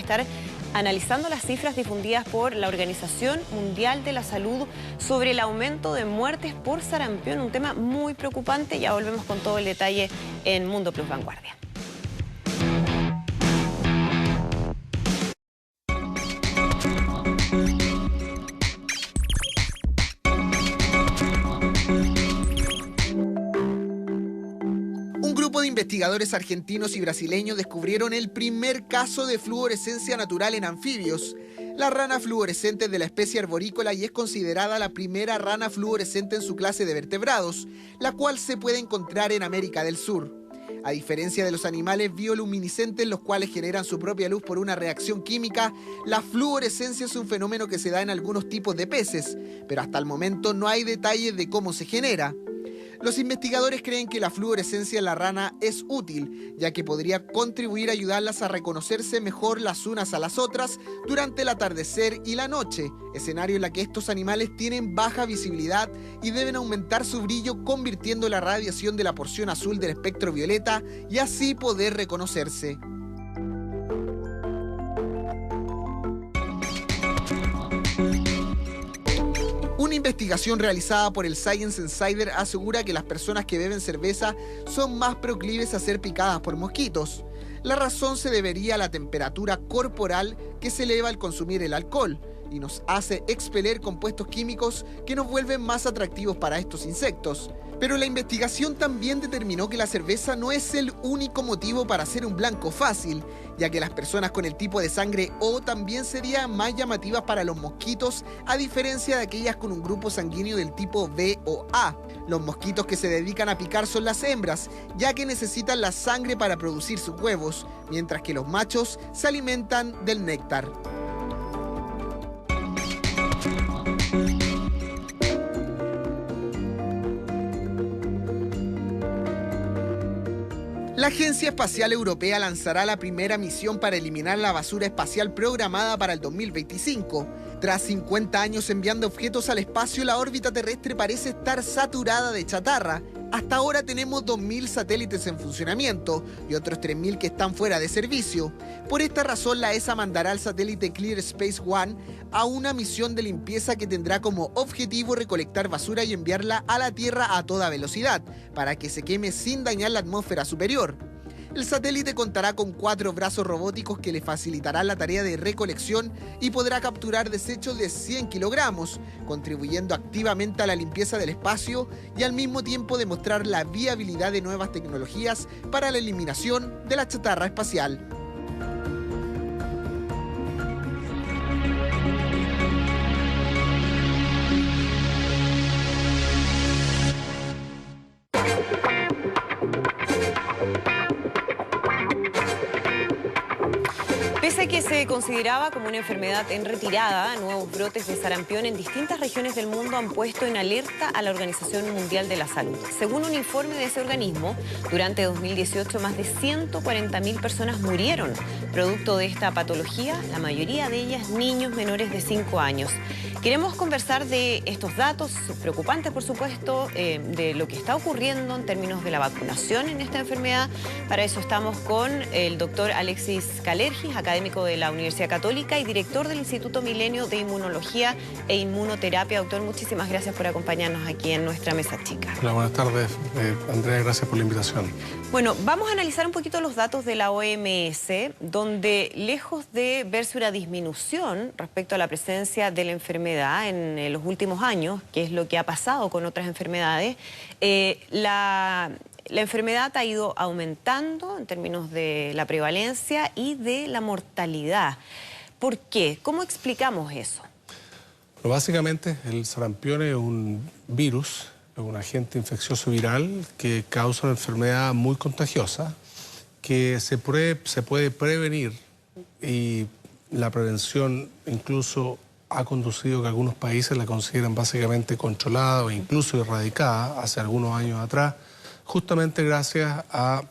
estar analizando las cifras difundidas por la Organización Mundial de la Salud sobre el aumento de muertes por sarampión, un tema muy preocupante. Ya volvemos con todo el detalle en Mundo Plus Vanguardia. Investigadores argentinos y brasileños descubrieron el primer caso de fluorescencia natural en anfibios. La rana fluorescente es de la especie arborícola y es considerada la primera rana fluorescente en su clase de vertebrados, la cual se puede encontrar en América del Sur. A diferencia de los animales bioluminiscentes, los cuales generan su propia luz por una reacción química, la fluorescencia es un fenómeno que se da en algunos tipos de peces, pero hasta el momento no hay detalles de cómo se genera. Los investigadores creen que la fluorescencia en la rana es útil, ya que podría contribuir a ayudarlas a reconocerse mejor las unas a las otras durante el atardecer y la noche, escenario en la que estos animales tienen baja visibilidad y deben aumentar su brillo convirtiendo la radiación de la porción azul del espectro violeta y así poder reconocerse. Una investigación realizada por el Science Insider asegura que las personas que beben cerveza son más proclives a ser picadas por mosquitos. La razón se debería a la temperatura corporal que se eleva al consumir el alcohol y nos hace expeler compuestos químicos que nos vuelven más atractivos para estos insectos. Pero la investigación también determinó que la cerveza no es el único motivo para ser un blanco fácil, ya que las personas con el tipo de sangre O también serían más llamativas para los mosquitos, a diferencia de aquellas con un grupo sanguíneo del tipo B o A. Los mosquitos que se dedican a picar son las hembras, ya que necesitan la sangre para producir sus huevos, mientras que los machos se alimentan del néctar. La Agencia Espacial Europea lanzará la primera misión para eliminar la basura espacial programada para el 2025. Tras 50 años enviando objetos al espacio, la órbita terrestre parece estar saturada de chatarra. Hasta ahora tenemos 2.000 satélites en funcionamiento y otros 3.000 que están fuera de servicio. Por esta razón, la ESA mandará al satélite Clear Space One a una misión de limpieza que tendrá como objetivo recolectar basura y enviarla a la Tierra a toda velocidad, para que se queme sin dañar la atmósfera superior. El satélite contará con 4 brazos robóticos que le facilitarán la tarea de recolección y podrá capturar desechos de 100 kilogramos, contribuyendo activamente a la limpieza del espacio y al mismo tiempo demostrar la viabilidad de nuevas tecnologías para la eliminación de la chatarra espacial. Pese a que se consideraba como una enfermedad en retirada, nuevos brotes de sarampión en distintas regiones del mundo han puesto en alerta a la Organización Mundial de la Salud. Según un informe de ese organismo, durante 2018 más de 140.000 personas murieron producto de esta patología, la mayoría de ellas niños menores de 5 años. Queremos conversar de estos datos preocupantes, por supuesto, de lo que está ocurriendo en términos de la vacunación en esta enfermedad. Para eso estamos con el doctor Alexis Kalergis, académico de la Universidad Católica y director del Instituto Milenio de Inmunología e Inmunoterapia. Doctor, muchísimas gracias por acompañarnos aquí en nuestra mesa chica. Hola, buenas tardes. Andrea, gracias por la invitación. Bueno, vamos a analizar un poquito los datos de la OMS, donde lejos de verse una disminución respecto a la presencia de la enfermedad en los últimos años, que es lo que ha pasado con otras enfermedades, la enfermedad ha ido aumentando en términos de la prevalencia y de la mortalidad. ¿Por qué? ¿Cómo explicamos eso? Pero básicamente el sarampión es un virus, es un agente infeccioso viral que causa una enfermedad muy contagiosa que se puede prevenir, y la prevención incluso ha conducido que algunos países la consideran básicamente controlada o incluso erradicada hace algunos años atrás, justamente gracias a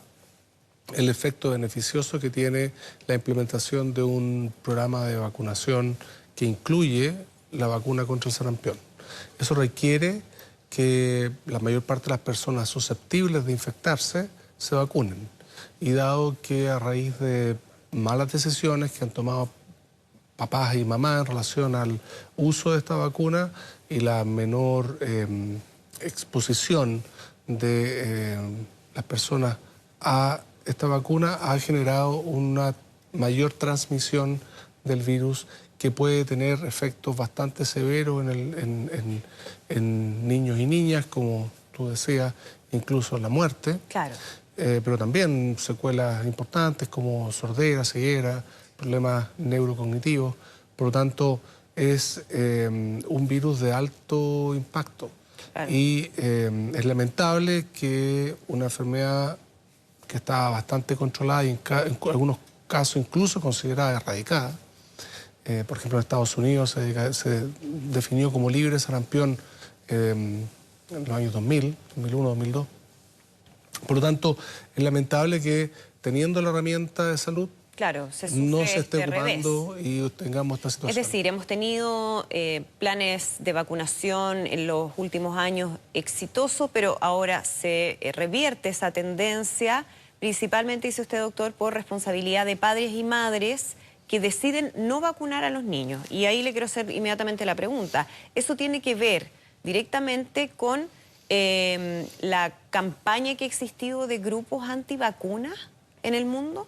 el efecto beneficioso que tiene la implementación de un programa de vacunación que incluye la vacuna contra el sarampión. Eso requiere que la mayor parte de las personas susceptibles de infectarse se vacunen. Y dado que a raíz de malas decisiones que han tomado papás y mamás en relación al uso de esta vacuna y la menor exposición de las personas a esta vacuna ha generado una mayor transmisión del virus que puede tener efectos bastante severos en niños y niñas, como tú decías, incluso la muerte. Claro. Pero también secuelas importantes como sordera, ceguera, problemas neurocognitivos. Por lo tanto, es un virus de alto impacto. Claro. Y es lamentable que una enfermedad que está bastante controlada y en algunos casos incluso considerada erradicada. Por ejemplo, en Estados Unidos se definió como libre sarampión en los años 2000, 2001, 2002. Por lo tanto, es lamentable que teniendo la herramienta de salud, claro, no se esté ocupando y tengamos esta situación. Es decir, hemos tenido planes de vacunación en los últimos años exitosos, pero ahora se revierte esa tendencia, principalmente, dice usted, doctor, por responsabilidad de padres y madres que deciden no vacunar a los niños. Y ahí le quiero hacer inmediatamente la pregunta. ¿Eso tiene que ver directamente con la campaña que ha existido de grupos antivacunas en el mundo?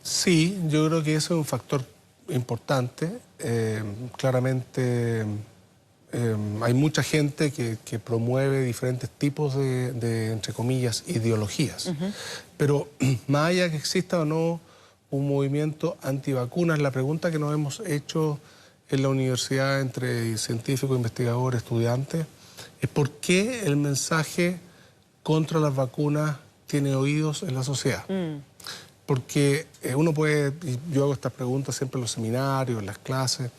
Sí, yo creo que eso es un factor importante. Claramente hay mucha gente que promueve diferentes tipos de, entre comillas, ideologías. Pero más allá que exista o no un movimiento antivacunas, la pregunta que nos hemos hecho en la universidad entre científicos, investigadores, estudiantes, es por qué el mensaje contra las vacunas tiene oídos en la sociedad. Porque uno puede, y yo hago estas preguntas siempre en los seminarios, en las clases,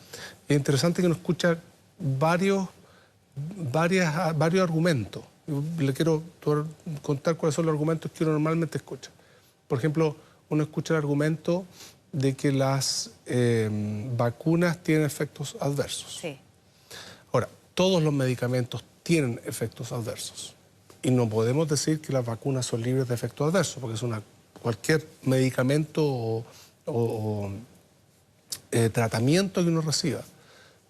y es interesante que uno escucha varios argumentos. Le quiero contar cuáles son los argumentos que uno normalmente escucha. Por ejemplo, uno escucha el argumento de que las vacunas tienen efectos adversos. Sí. Ahora, todos los medicamentos tienen efectos adversos. Y no podemos decir que las vacunas son libres de efectos adversos, porque es cualquier medicamento o tratamiento que uno reciba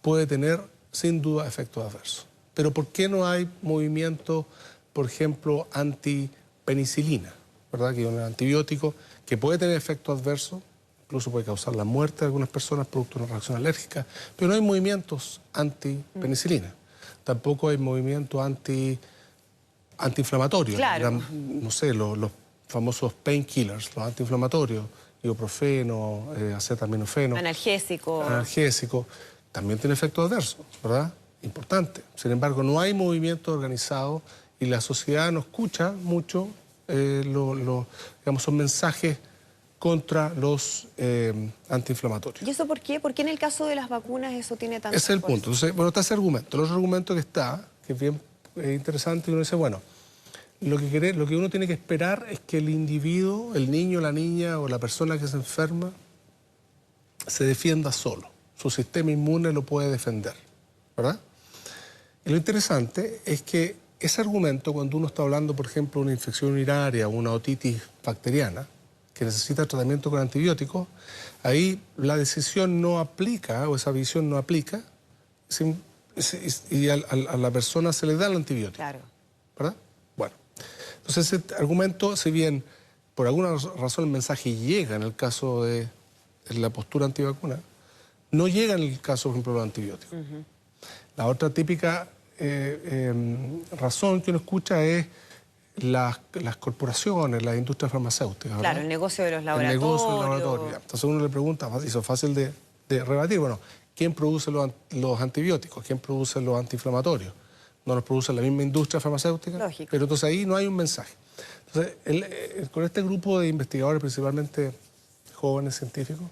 puede tener sin duda efectos adversos. Pero ¿por qué no hay movimiento, por ejemplo, antipenicilina, ¿verdad? Que es un antibiótico que puede tener efectos adversos, incluso puede causar la muerte de algunas personas producto de una reacción alérgica, pero no hay movimientos antipenicilina. Tampoco hay movimientos antiinflamatorios. Claro. No sé, los famosos painkillers, los antiinflamatorios, ibuprofeno, acetaminofeno. Analgésico. También tiene efectos adversos, ¿verdad? Importante. Sin embargo, no hay movimiento organizado y la sociedad no escucha mucho digamos, son mensajes contra los antiinflamatorios. ¿Y eso por qué? ¿Por qué en el caso de las vacunas eso tiene tanto? Ese es el punto. Entonces, bueno, está ese argumento. El otro argumento que es bien interesante, y uno dice, bueno, lo que uno tiene que esperar es que el individuo, el niño, la niña o la persona que se enferma, se defienda solo. Su sistema inmune lo puede defender, ¿verdad? Y lo interesante es que ese argumento, cuando uno está hablando, por ejemplo, de una infección urinaria o una otitis bacteriana, que necesita tratamiento con antibióticos, ahí la decisión no aplica, o esa visión no aplica, y a la persona se le da el antibiótico. Claro. ¿Verdad? Bueno, entonces ese argumento, si bien por alguna razón el mensaje llega en el caso de la postura antivacuna, no llega en el caso, por ejemplo, de los antibióticos. La otra típica razón que uno escucha es las corporaciones, las industrias farmacéuticas, ¿verdad? Claro, el negocio de los laboratorios. El negocio de los laboratorios. Entonces uno le pregunta, eso es fácil de rebatir, bueno, ¿quién produce los antibióticos? ¿Quién produce los antiinflamatorios? ¿No los produce la misma industria farmacéutica? Lógico. Pero entonces ahí no hay un mensaje. Entonces, con este grupo de investigadores, principalmente jóvenes científicos,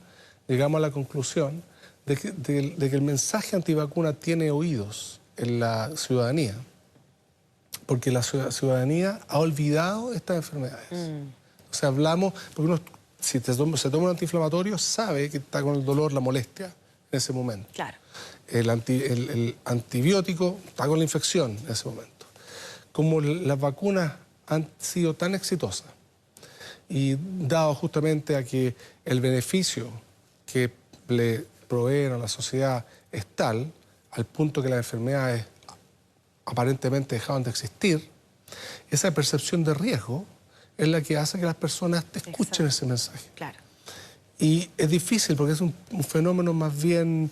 llegamos a la conclusión de que el mensaje antivacuna tiene oídos en la ciudadanía, porque la ciudadanía ha olvidado estas enfermedades. O sea, hablamos, porque uno, si se toma un antiinflamatorio, sabe que está con el dolor, la molestia en ese momento. Claro. El antibiótico está con la infección en ese momento. Como las vacunas han sido tan exitosas y dado justamente a que el beneficio que le proveen a la sociedad es tal, al punto que las enfermedades aparentemente dejaban de existir, esa percepción de riesgo es la que hace que las personas te escuchen ese mensaje. Claro. Y es difícil porque es un fenómeno más bien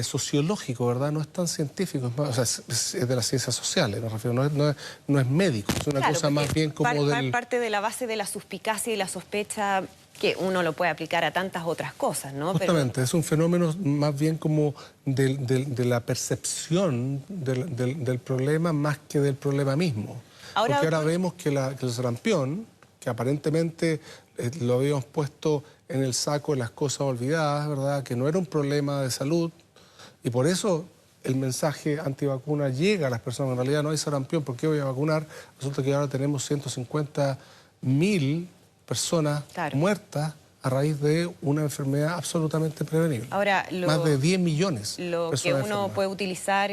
sociológico, ¿verdad? No es tan científico, o sea, es de las ciencias sociales, me refiero, no es médico, es una cosa más bien como parte de la base de la suspicacia y la sospecha que uno lo puede aplicar a tantas otras cosas, ¿no? Justamente, es un fenómeno más bien como de la percepción del problema más que del problema mismo. Porque ahora vemos que el sarampión, que aparentemente lo habíamos puesto en el saco de las cosas olvidadas, ¿verdad? Que no era un problema de salud, y por eso el mensaje antivacuna llega a las personas. En realidad no hay sarampión, ¿por qué voy a vacunar? Resulta que ahora tenemos 150.000 personas muertas a raíz de una enfermedad absolutamente prevenible. Ahora, más de 10 millones. Lo que uno puede utilizar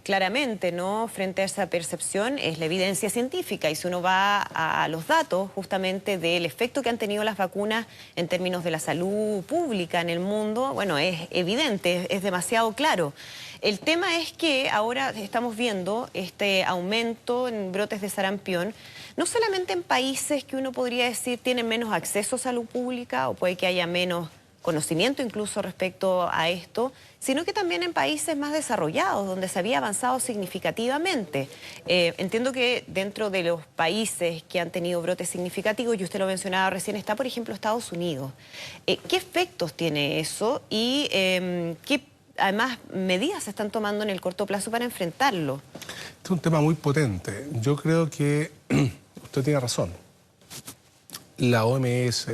claramente, ¿no?, frente a esa percepción es la evidencia científica. Y si uno va a los datos justamente del efecto que han tenido las vacunas en términos de la salud pública en el mundo, bueno, es evidente, es demasiado claro. El tema es que ahora estamos viendo este aumento en brotes de sarampión, no solamente en países que uno podría decir tienen menos acceso a salud pública o puede que haya menos conocimiento incluso respecto a esto, sino que también en países más desarrollados, donde se había avanzado significativamente. Entiendo que dentro de los países que han tenido brotes significativos, y usted lo mencionaba recién, está por ejemplo Estados Unidos. ¿Qué efectos tiene eso y qué además medidas se están tomando en el corto plazo para enfrentarlo? Este es un tema muy potente. Yo creo que usted tiene razón. La OMS,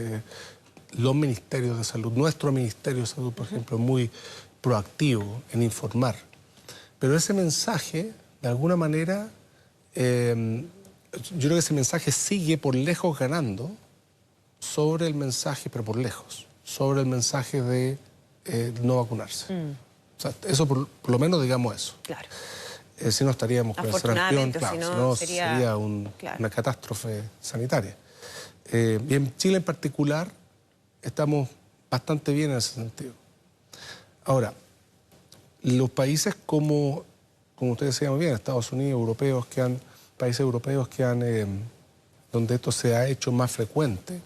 los ministerios de salud, nuestro Ministerio de Salud, por ejemplo, es muy proactivo en informar. Pero ese mensaje, de alguna manera, yo creo que ese mensaje sigue por lejos ganando sobre el mensaje, pero por lejos, sobre el mensaje de no vacunarse. O sea, eso por lo menos digamos eso. Claro. Si no estaríamos con el sarampión, claro, si no no sería una catástrofe sanitaria. Y en Chile en particular estamos bastante bien en ese sentido. Ahora, los países como ustedes decían muy bien, Estados Unidos, países europeos donde esto se ha hecho más frecuente,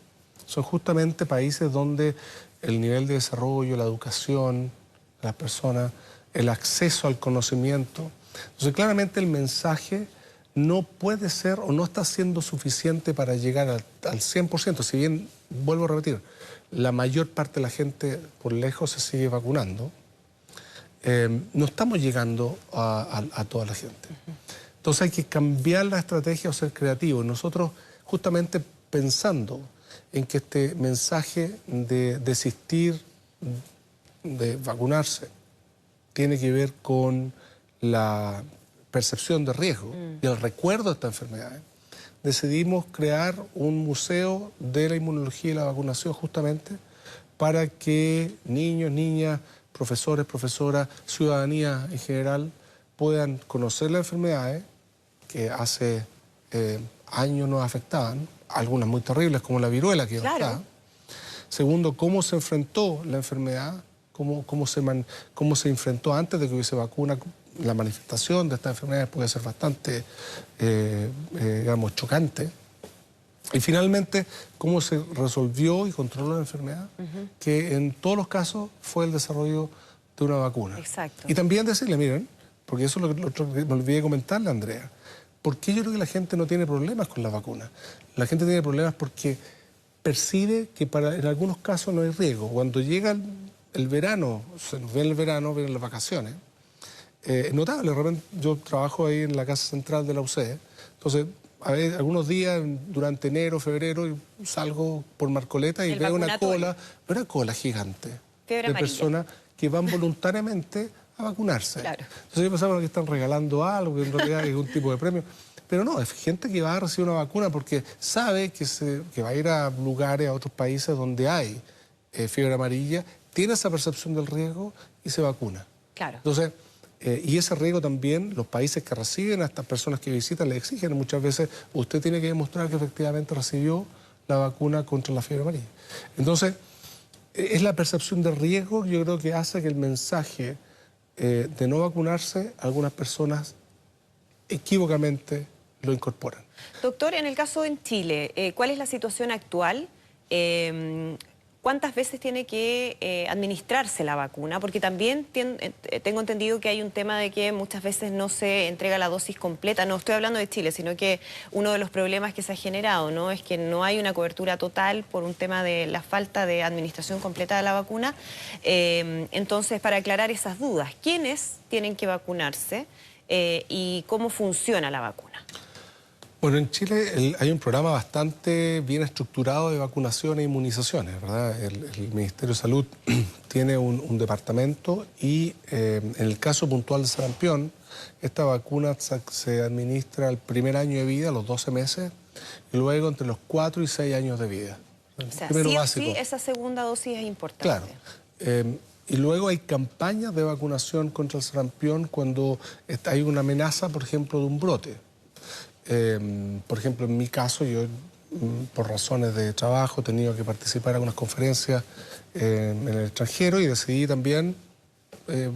son justamente países donde el nivel de desarrollo, la educación, las personas, el acceso al conocimiento. Entonces, claramente el mensaje no puede ser o no está siendo suficiente para llegar al 100%. Si bien, vuelvo a repetir, la mayor parte de la gente por lejos se sigue vacunando, no estamos llegando a toda la gente. Entonces hay que cambiar la estrategia o ser creativos. Nosotros, justamente pensando en que este mensaje de desistir de vacunarse tiene que ver con la percepción de riesgo y el recuerdo de esta enfermedad, decidimos crear un museo de la inmunología y la vacunación justamente para que niños, niñas, profesores, profesoras, ciudadanía en general puedan conocer las enfermedades que hace años nos afectaban, algunas muy terribles como la viruela que está. Segundo, cómo se enfrentó la enfermedad, cómo se enfrentó antes de que hubiese vacuna. La manifestación de estas enfermedades puede ser bastante, digamos, chocante. Y finalmente, cómo se resolvió y controló la enfermedad, que en todos los casos fue el desarrollo de una vacuna. Exacto. Y también decirle, miren, porque eso es lo otro que me olvidé comentarle, Andrea, ¿por qué yo creo que la gente no tiene problemas con la vacuna? La gente tiene problemas porque percibe que en algunos casos no hay riesgo. Cuando llega el verano, se nos viene el verano, vienen las vacaciones, es notable. De repente yo trabajo ahí en la casa central de la UCE, entonces algunos días durante enero, febrero, salgo por Marcoleta y veo una cola gigante de personas que van voluntariamente a vacunarse. Claro. Entonces yo pensaba que están regalando algo, que en realidad es un tipo de premio. Pero no, es gente que va a recibir una vacuna porque sabe que va a ir a lugares, a otros países donde hay fiebre amarilla, tiene esa percepción del riesgo y se vacuna. Claro. Entonces, y ese riesgo también, los países que reciben a estas personas que visitan le exigen muchas veces, usted tiene que demostrar que efectivamente recibió la vacuna contra la fiebre amarilla. Entonces, es la percepción de riesgo que yo creo que hace que el mensaje de no vacunarse, algunas personas equívocamente lo incorporan. Doctor, en el caso en Chile, ¿cuál es la situación actual? ¿Cuántas veces tiene que administrarse la vacuna? Porque también tengo entendido que hay un tema de que muchas veces no se entrega la dosis completa. No estoy hablando de Chile, sino que uno de los problemas que se ha generado, ¿no?, es que no hay una cobertura total por un tema de la falta de administración completa de la vacuna. Entonces, para aclarar esas dudas, ¿quiénes tienen que vacunarse y cómo funciona la vacuna? Bueno, en Chile hay un programa bastante bien estructurado de vacunación e inmunizaciones, ¿verdad? El Ministerio de Salud tiene un departamento y en el caso puntual de sarampión, esta vacuna se administra el primer año de vida, los 12 meses, y luego entre los 4 y 6 años de vida. O sea, sí o sí, esa segunda dosis es importante. Claro. Y luego hay campañas de vacunación contra el sarampión cuando hay una amenaza, por ejemplo, de un brote. Por ejemplo, en mi caso, yo por razones de trabajo he tenido que participar en algunas conferencias en el extranjero y decidí también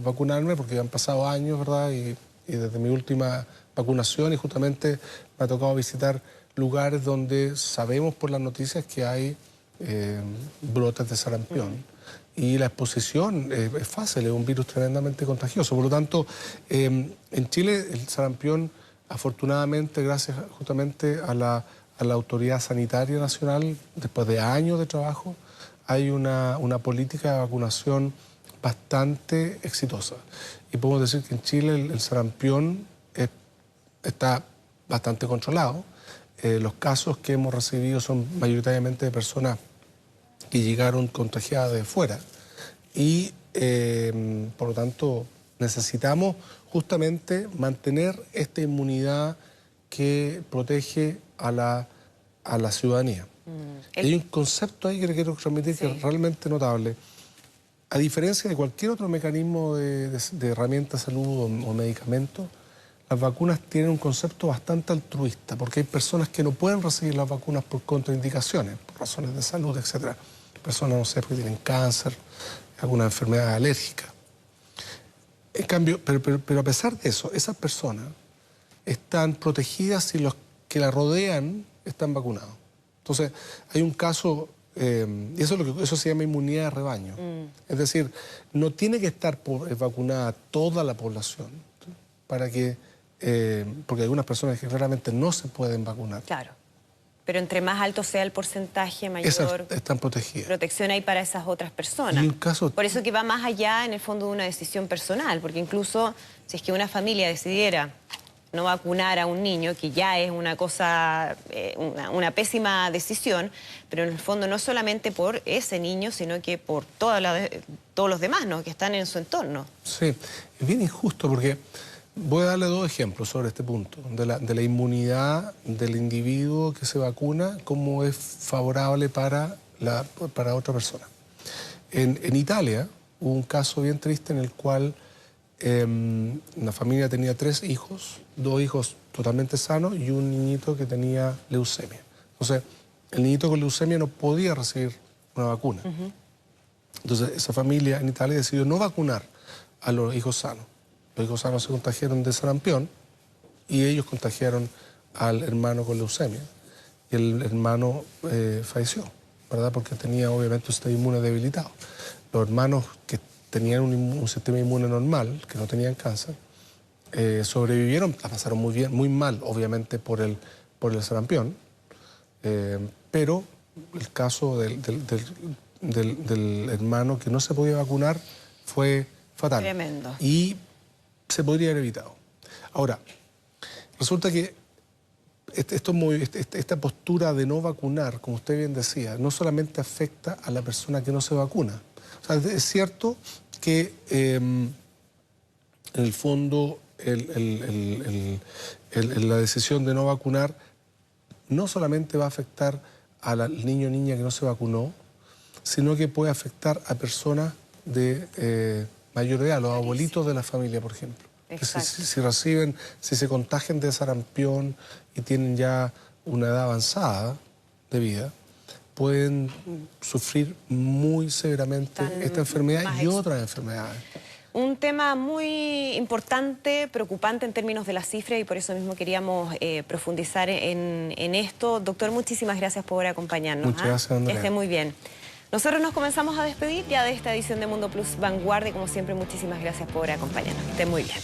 vacunarme porque han pasado años, ¿verdad? Y desde mi última vacunación y justamente me ha tocado visitar lugares donde sabemos por las noticias que hay brotes de sarampión. Y la exposición es fácil, es un virus tremendamente contagioso. Por lo tanto, en Chile el sarampión, afortunadamente, gracias justamente a la Autoridad Sanitaria Nacional, después de años de trabajo, hay una política de vacunación bastante exitosa. Y podemos decir que en Chile el sarampión está bastante controlado. Los casos que hemos recibido son mayoritariamente de personas que llegaron contagiadas de fuera. Y, por lo tanto, necesitamos justamente mantener esta inmunidad que protege a la ciudadanía. Hay un concepto ahí que le quiero transmitir que es realmente notable. A diferencia de cualquier otro mecanismo de herramienta de salud o medicamento, las vacunas tienen un concepto bastante altruista, porque hay personas que no pueden recibir las vacunas por contraindicaciones, por razones de salud, etc. Personas, no sé, porque tienen cáncer, alguna enfermedad alérgica. En cambio, pero a pesar de eso, esas personas están protegidas si los que la rodean están vacunados. Entonces, hay un caso, y eso se llama inmunidad de rebaño. Es decir, no tiene que estar vacunada toda la población para que, porque hay algunas personas que claramente no se pueden vacunar. Claro. Pero entre más alto sea el porcentaje, mayor esas están protegidas. Protección hay para esas otras personas. Y un caso... Por eso que va más allá, en el fondo, de una decisión personal, porque incluso si es que una familia decidiera no vacunar a un niño, que ya es una cosa, una pésima decisión, pero en el fondo no solamente por ese niño, sino que por todos los demás, ¿no?, que están en su entorno. Sí, es bien injusto porque... Voy a darle dos ejemplos sobre este punto, de la inmunidad del individuo que se vacuna, cómo es favorable para otra persona. En Italia hubo un caso bien triste en el cual una familia tenía 3 hijos, 2 hijos totalmente sanos y un niñito que tenía leucemia. Entonces, el niñito con leucemia no podía recibir una vacuna. Entonces, esa familia en Italia decidió no vacunar a los hijos sanos. Los hijos sanos se contagiaron de sarampión y ellos contagiaron al hermano con leucemia. Y el hermano falleció, ¿verdad? Porque tenía obviamente un sistema inmune debilitado. Los hermanos que tenían un sistema inmune normal, que no tenían cáncer, sobrevivieron, la pasaron muy bien, muy mal, obviamente, por el sarampión. Pero el caso del hermano que no se podía vacunar fue fatal. Tremendo. Y se podría haber evitado. Ahora, resulta que esta postura de no vacunar, como usted bien decía, no solamente afecta a la persona que no se vacuna. O sea, es cierto que en el fondo la decisión de no vacunar no solamente va a afectar al niño o niña que no se vacunó, sino que puede afectar a personas de mayor edad, los abuelitos de la familia, por ejemplo. Que si se contagian de sarampión y tienen ya una edad avanzada de vida, pueden sufrir muy severamente esta enfermedad y otras enfermedades. Un tema muy importante, preocupante en términos de las cifras, y por eso mismo queríamos profundizar en esto. Doctor, muchísimas gracias por acompañarnos. Muchas gracias, Andrea. Que esté muy bien. Nosotros nos comenzamos a despedir ya de esta edición de Mundo Plus Vanguardia. Como siempre, muchísimas gracias por acompañarnos. Que esté muy bien.